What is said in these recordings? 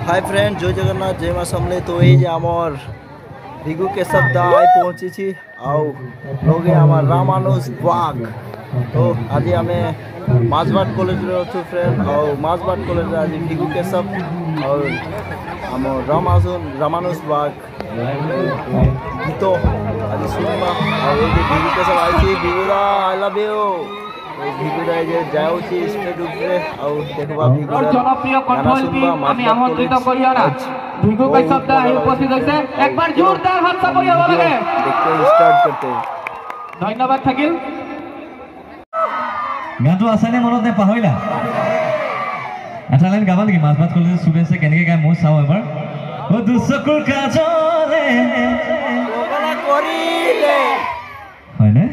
Hi friend जय जगन्नाथ जय माँ समले। तो ये आमर भिगु केशव दा आई पहुँची आउ लगे आमार रामानुज बाग। तो आज आम माझबाट कलेज अच्छु फ्रेंड और माझबाट कलेज आज भिगु केशव और आम रामानुज बाग गीत आज शुणवा और भिगु केशव आई भिगुदा आई लव यू ভিগুরা যে যাওছি স্টেজ উপরে আর দেখবা ভিগুরা জনপ্রিয় কণ্ঠশিল্পী আমি আমন্ত্রিত করি না ভিগু কেশব দা উপস্থিত হইছে একবার জোরদার হাত চাপড়িয়া লাগে দেখতে স্টার্ট করতে ধন্যবাদ থাকিল। গানটো আছেনে মনত নে পাহৰিলা? এটা লাইন গাবা নেকি? মাজবাত কলেজ সুবেছে কেনেকৈ গায় মই চাওঁ এবাৰ। ও দুচকুৰ কাজলে ওগলা কৰিলে হয়নে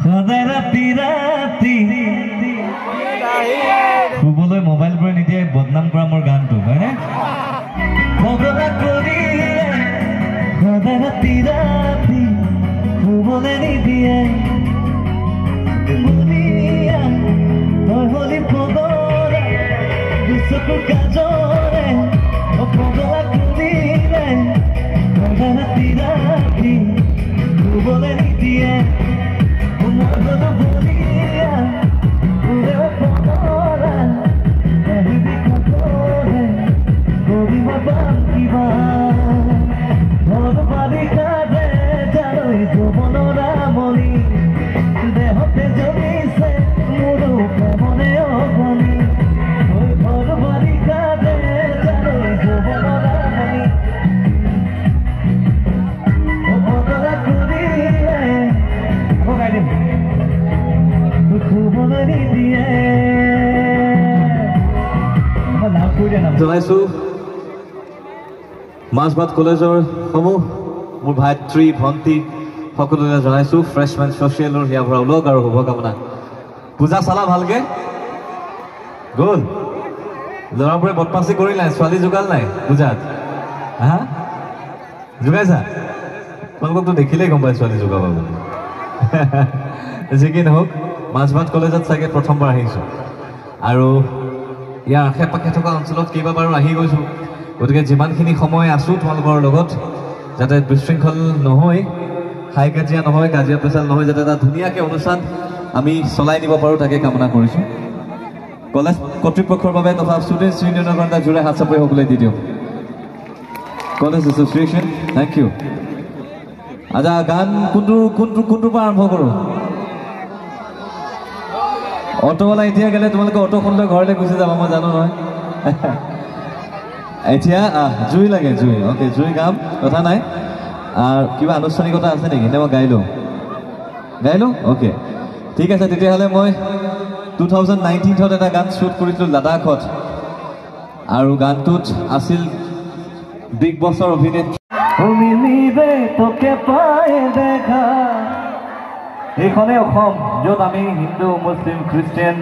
সদায় ৰাতি ৰাতি শুবলৈ মোবাইলবোৰে নিদিয়ে বদনাম কৰা মোৰ গানটো হয়নে? পগলা কৰিলে সদায় ৰাতি ৰাতি শুবলৈ নিদিয়ে বলিয়া তই হলি পগলা দুচকুৰ কাজলে পগলা কৰিলে সদায় ৰাতি ৰাতি শুবলৈ নিদিয়ে দেহতে জমিছে মোৰো প্ৰেমনে অগনি ঘৰ বাৰী কাঁদে জানৈ যৌৱনৰ আমনি অপদৰা কৰিলে ভগাই দিম শুবলৈ নিদিয়ে আমাৰ নাম কৈ দিয়া নাম জনাইছোঁ মাজবাট কলেজৰ সমূহ মোৰ ভাতৃ ভণ্টি সকলোলৈ জনাইছোঁ ফ্ৰেছমেন ছ'চিয়েলৰ হিয়া ভৰা ওলক আৰু শুভকামনা। পূজা চালা ভালকৈ গ'ল? ল'ৰাবোৰে বদমাচি কৰিল নাই? ছোৱালী যোগাল নাই পূজাত? হা যোগাইছা? তোমালোকতো দেখিলেই গম পাই ছোৱালী যোগাব বুলি। যি কি নহওক মাজবাট কলেজত চাগে প্ৰথমবাৰ আহিছোঁ আৰু ইয়াৰ আশে পাশে থকা অঞ্চলত কেইবাবাৰো আহি গৈছোঁ। গতিকে যিমানখিনি সময় আছোঁ তোমালোকৰ লগত যাতে বিশৃংখল নহয়, হাই কাজিয়া নহয়, কাজিয়া পেচাল নহয়, যাতে এটা ধুনীয়াকৈ অনুষ্ঠান আমি চলাই নিব পাৰোঁ তাকে কামনা কৰিছোঁ। কলেজ কৰ্তৃপক্ষৰ বাবে তথা ষ্টুডেণ্টছ ইউনিয়নৰ কাৰণে এটা জোৰে হাত চাপৰি সকলোৱে দি দিওঁ। College association thank you. আচ্ছা গান কোনটোৰ পৰা আৰম্ভ কৰোঁ? অটোৱালা এতিয়া গ'লে তোমালোকে অটোখন লৈ ঘৰলৈ গুচি যাবা মই জানো নহয়। এতিয়া জুই লাগে জুই অ'কে জুই গাম কথা নাই। কিবা আনুষ্ঠানিকতা আছে নেকি? নে মই গাই লওঁ অ'কে ঠিক আছে। তেতিয়াহ'লে মই 2019ত এটা গান শ্বুট কৰিছিলোঁ লাডাখত আৰু গানটোত আছিল বিগ বছৰ অভিনেত্ৰী এইখনেই অসম য'ত আমি হিন্দু মুছলিম খ্ৰীষ্টিয়ান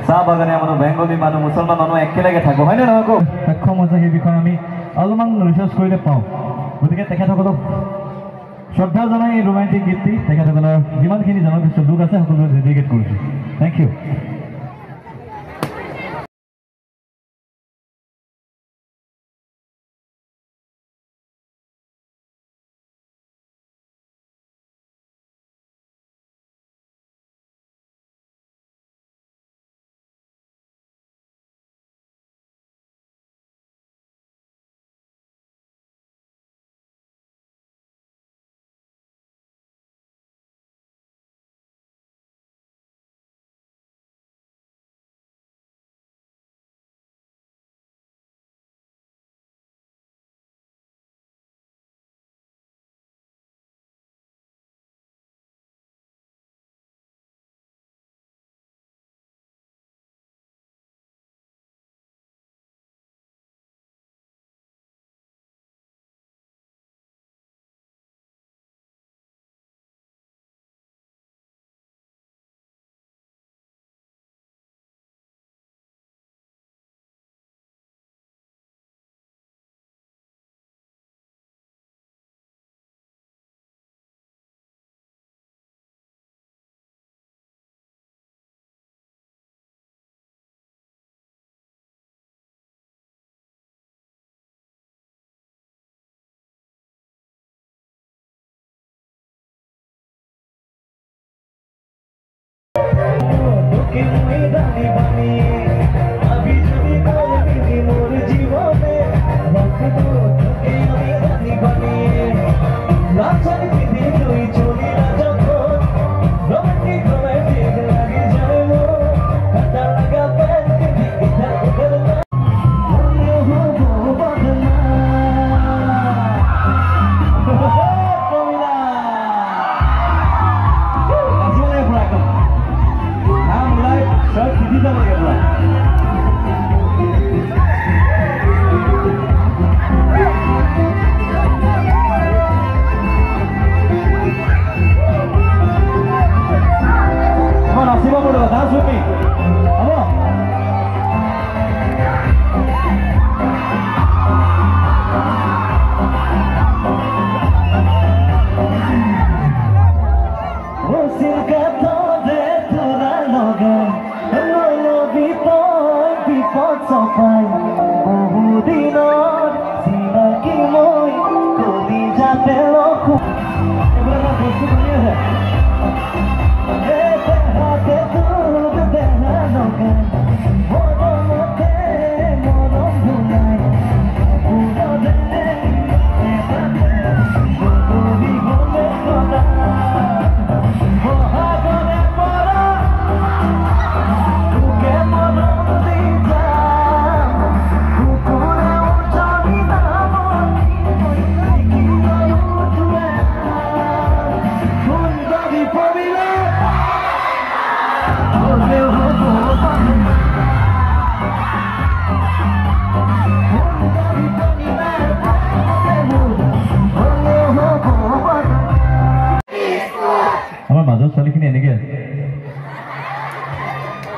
চাহ বাগানীয়া মানুহ বেংগলী মানুহ মুছলমান মানুহ একেলগে থাকোঁ হয়নে নহয়? আকৌ সক্ষম হৈছে সেই বিষয়ে আমি অলপমান ৰিচাৰ্চ কৰিলে পাওঁ। গতিকে তেখেতসকলক শ্ৰদ্ধা জনাই এই ৰোমান্টিক গীতটি তেখেতসকলৰ যিমানখিনি জনগোষ্ঠীয় লোক আছে সকলোকে ডেডিকেট কৰিছোঁ। Thank you.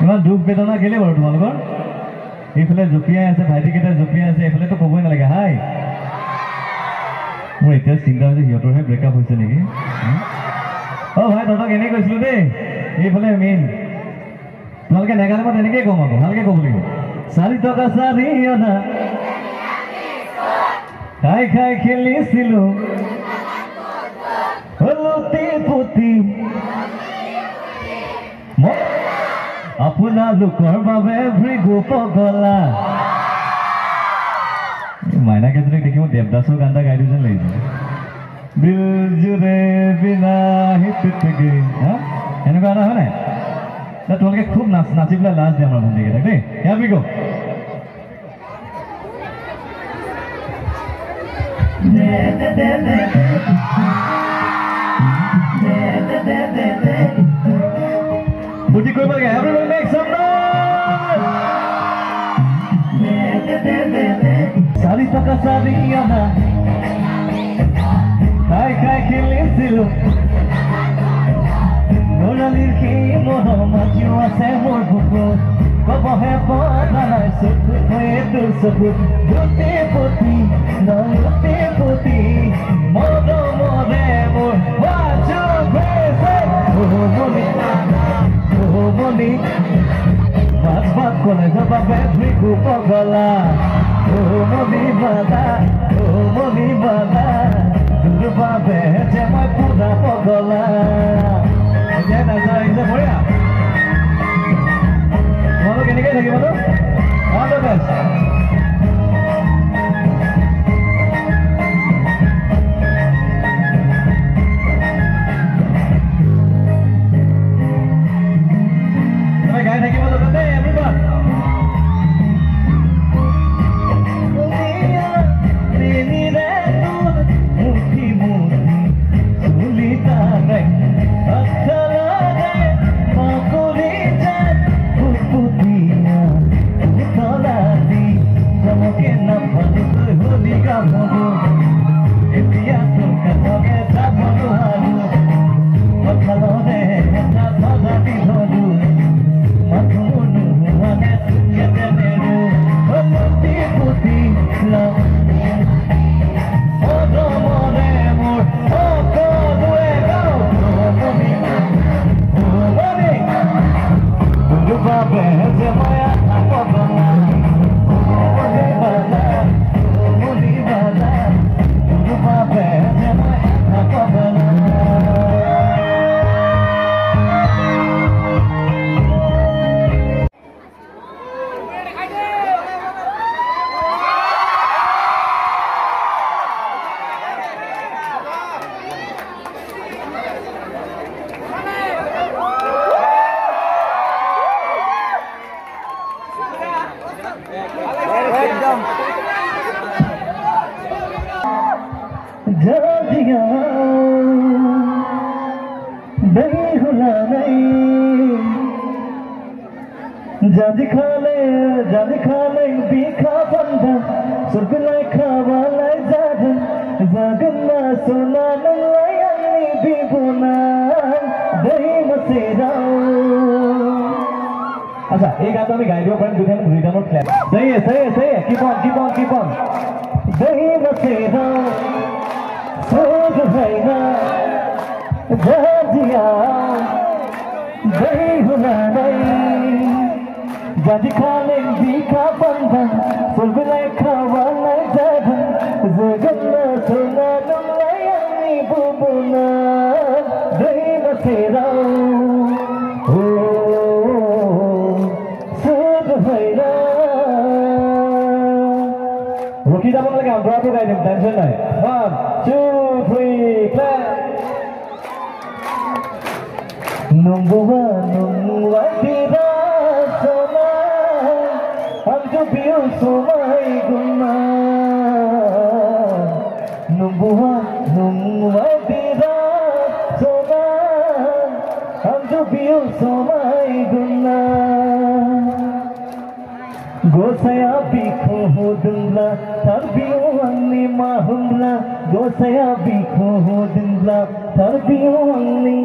ইমান দুখ বেদনা গেলে বাৰু তোমালোকৰ এইফালে জপিয়াই আছে ভাইটিকেইটা জপিয়াই আছে এইফালেতো ক'বই নালাগে হাই মোৰ এতিয়া চিন্তা হৈছে সিহঁতৰহে ব্ৰেকআপ হৈছে নেকি অ' ভাই তহঁতক এনেই কৈছিলোঁ দেই এইফালে মেইন তোমালোকে নেগালে মই তেনেকেই ক'ম আকৌ ভালকৈ ক'ব লাগিব 4 টকা 4 অনা খাই খাই খেলিছিলোঁ লুটি পুতি আপোনালোকৰ বাবে ভৃগু পগলা মাইনা কেইজনীক দেখি মই দেৱদাসৰ গান এটা গাই দিওঁ যেন লাগিছে দিলজুৰে বিনা হিতুকে এনেকুৱা এটা হয় নাই তোমালোকে খুব নাচি পেলাই লাজ দিয়ে আমাৰ ভণ্টিকেইটাক দেই ইয়াৰ বিগো বুদ্ধি কৰিব লাগে everybody make some noise 4 টকা 4 অনা খাই খাই খেলিছিলোঁ নৰালিৰ কি মৰম আজিও আছে মোৰ বুকুত কবহে পৰা নাই চকুত হৈয়ে তোৰ চকুত লুটি পুতি লুটি পুতি মৰমৰে মোৰ বাজু গৈছে মনি মাছ ভাত কলেজৰ বাবে ভৃগু পগলা মনি বাধা তোৰ বাবে যে মই পুৰা পগলা এতিয়া নাযায় আহিছে বঢ়িয়া তোমালোক এনেকৈ থাকিবতো অল দ্য বেষ্ট গাই থাকিব লাগিব দেই everyone जादिया नहीं हुला नहीं जादी खाले बीखा बंधन सुरबिलाई खावालाई जादन जागन्ना सोना नलाई बिबुना दही मसेरा। अच्छा एक गाता में गाई दियो फ्रेंड दुनिया में रिदम और क्लैप सही है कीप ऑन दही मसेरा सोच हैना जादिया दही हुला नहीं जादी खाले बीखा बंधन सुरबिलाई खावालाई जादन जागन्ना सोना नलाई बिबुना दही मसेरा। रोकी যাব নালাগে আমরাও গাই দিম টেনশন নাই 1 2 3 clap numbuwa tira sona anju biu sumai gunna numbuwa tira sona anju biu sumai gunna गोसया बिखो हो दुंगला तरबियो अन्नी माहुंगला गोसया बिखो हो दुंगला तरबियो अन्नी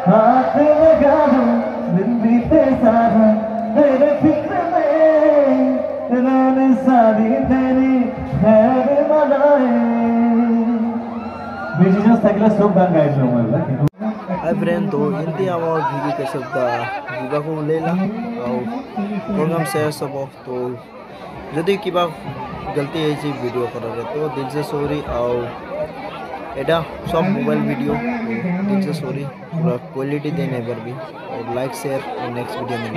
हाथ लगा दूं दिन बीते सारा तेरे फिक्र में रानी सारी तेरी खैर मनाए बेजी जो सगला सब गान गाइस लो मैं हाय फ्रेंड तो हिंदी आमर भिगु केशव दा बिबाको लेला और प्रोग्राम शेयर सब तो यदि किबा गलती है जी वीडियो करे तो दिल से सॉरी और एटा सब मोबाइल वीडियो तो दिल से सॉरी पूरा क्वालिटी देने पर भी और लाइक शेयर और नेक्स्ट वीडियो में